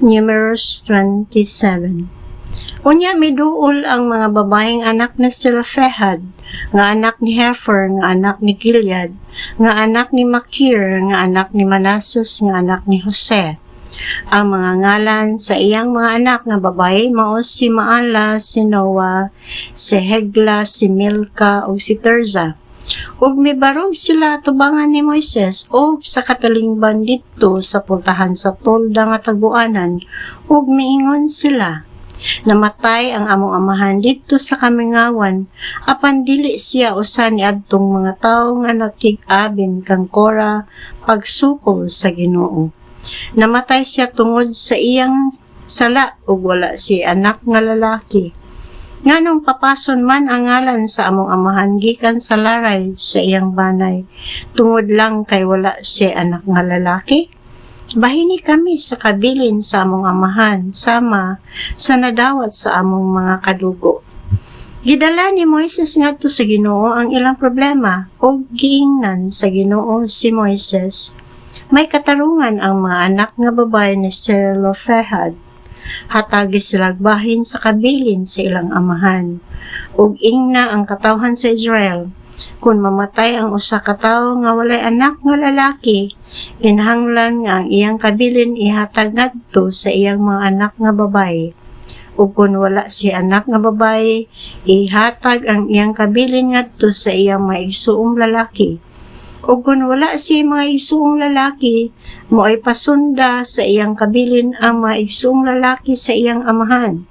Numbers 27. Unya miduol ang mga babaeng anak ni Zelophehad, nga anak ni Hefer, nga anak ni Gilead, nga anak ni Makir, nga anak ni Manasseh, nga anak ni Jose. Ang mga ngalan sa iyang mga anak nga babae mao si Maala, si Noah, si Hegla, si Milka ug si Tirza. Ug mibarog sila tubangan ni Moises ug sa katalingban didto sa pultahan sa tolda nga taguanan ug miingon sila, namatay ang among amahan didto sa kamingawan, apan dili siya usa ni adtong mga tawo nga nakig-abin kang Kora pagsukol sa Ginoo. Namatay siya tungod sa iyang sala ug wala si anak nga lalaki. Nganong papason man ang ngalan sa among amahan gikan sa laray sa iyang banay, tungod lang kay wala si anak nga lalaki? Bahini kami sa kabilin sa among amahan, sama sa nadawat sa among mga kadugo. Gidala ni Moises ngadto sa Ginoo ang ilang problema ug giingnan sa Ginoo si Moises. May katarungan ang mga anak nga babae ni Zelophehad. Hatagi sila bahin sa kabilin sa ilang amahan. Ug ingna ang katawhan sa Israel. Kung mamatay ang usa ka tawo nga walay anak nga lalaki, kinahanglan nga ang iyang kabilin ihatag ngadto sa iyang mga anak nga babae. Ug kung wala si anak nga babae, ihatag ang iyang kabilin ngadto sa iyang mga igsuong lalaki. Ug kung wala si mga igsuong lalaki, mo'y pasunda sa iyang kabilin ang mga igsuong lalaki sa iyang amahan.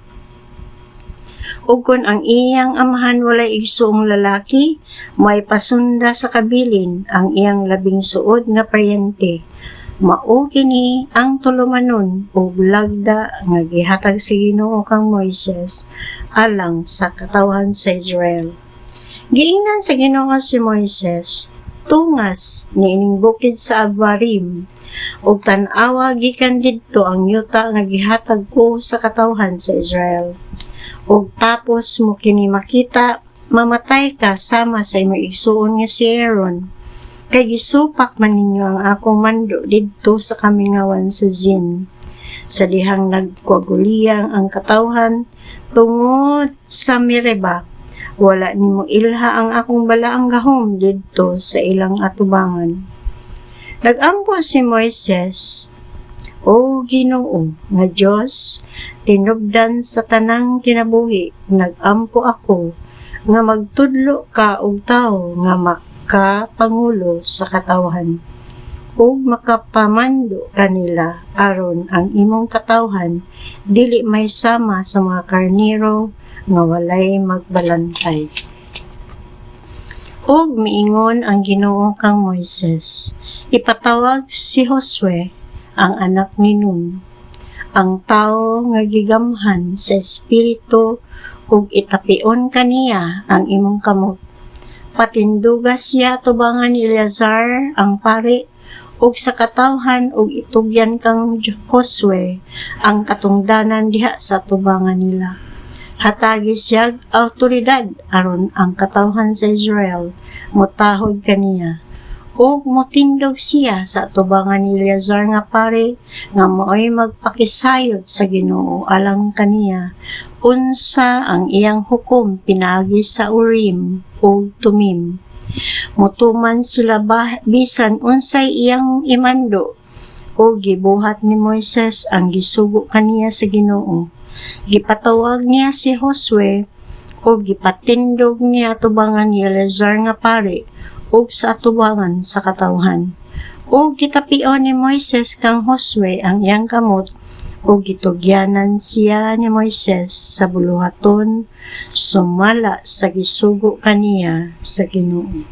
Ug kung ang iyang amahan walay igsuong lalaki, may pasunda sa kabilin ang iyang labing suod nga paryente. Mao kini ang tulumanon ug lagda nga gihatag sa Ginoo kang Moises alang sa katawhan sa Israel. Giingnan sa Ginoo si Moises, tungas niining bukid sa Abarim, ug tan-awa gikan didto ang yuta nga gihatag ko sa katawhan sa Israel. Ug tapos mo kini makita, mamatay ka sama sa imong igsuon nga si Aaron. Kay gisupak man ninyo ang akong mando didto sa kamingawan sa Zin. Sa dihang nagkwaguliyang ang katawhan tungod sa Meribah, wala nimo ilha ang akong balaang gahom didto sa ilang atubangan. Nagampo si Moises, O Ginoo nga Dios, tinubdan sa tanang kinabuhi, nagampo ako nga magtudlo ka og tawo nga makapangulo sa katawhan ug makapamando kanila aron ang imong katawhan dili may sama sa mga karnero nga walay magbalantay. Ug miingon ang Ginoo kang Moises, ipatawag si Josue ang anak ni Nun, ang tawo nga gigamhan sa espiritu ug itapion kaniya ang imong kamot. Patindugas siya tubangan ni Eleazar ang pari ug sa katawhan ug itugyan kang Josue ang katungdanan diha sa tubangan nila. Hatagi siya awtoridad aron ang katawhan sa Israel motahod kaniya. Ug motindog siya sa tubangan ni Eleazar nga pare nga mo'y magpakisayod sa Ginoo alang kaniya unsa ang iyang hukom pinagi sa Urim ug Tumim. Mutuman sila bisan unsay iyang imando ug gibuhat ni Moises ang gisugo kaniya sa Ginoo. Gipatawag niya si Josue ug gipatindog niya tubangan ni Eleazar nga pare ug sa atubangan sa katawhan. Ug gitapion ni Moises kang Josue ang iyang kamot ug gitugyanan siya ni Moises sa buluhaton sumala sa gisugo kaniya sa Ginoo.